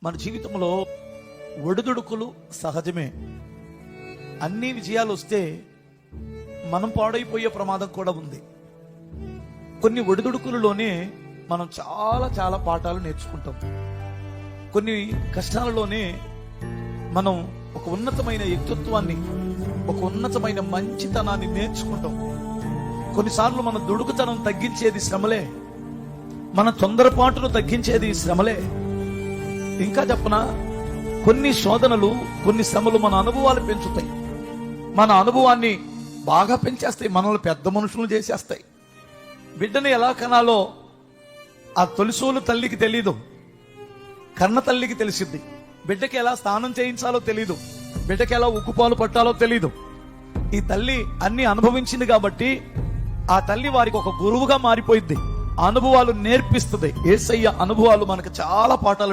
మన జీవితంలో ఒడిదుడుకులు సహజమే. అన్ని విజయాలు వస్తే మనం పాడైపోయే ప్రమాదం కూడా ఉంది. కొన్ని ఒడిదుడుకులలోనే మనం చాలా చాలా పాఠాలు నేర్చుకుంటాం. కొన్ని కష్టాలలోనే మనం ఒక ఉన్నతమైన వ్యక్తిత్వాన్ని, ఒక ఉన్నతమైన మంచితనాన్ని నేర్చుకుంటాం. కొన్నిసార్లు మన దుడుకుతనం తగ్గించేది శ్రమలే, మన తొందరపాటును తగ్గించేది శ్రమలే. ఇంకా చెప్పనా, కొన్ని శోధనలు, కొన్ని శ్రమలు మన అనుభవాలు పెంచుతాయి. మన అనుభవాన్ని బాగా పెంచేస్తాయి, మనల్ని పెద్ద మనుషులు చేసేస్తాయి. బిడ్డని ఎలా కనాలో ఆ తొలిసూలు తల్లికి తెలీదు, కన్న తల్లికి తెలిసిద్ది. బిడ్డకి ఎలా స్నానం చేయించాలో తెలీదు, బిడ్డకి ఎలా ఉక్కుపాలు పట్టాలో తెలీదు. ఈ తల్లి అన్ని అనుభవించింది కాబట్టి ఆ తల్లి వారికి ఒక గురువుగా మారిపోయింది, అనుభవాలు నేర్పిస్తుంది. యేసయ్య అనుభవాలు మనకు చాలా పాఠాలు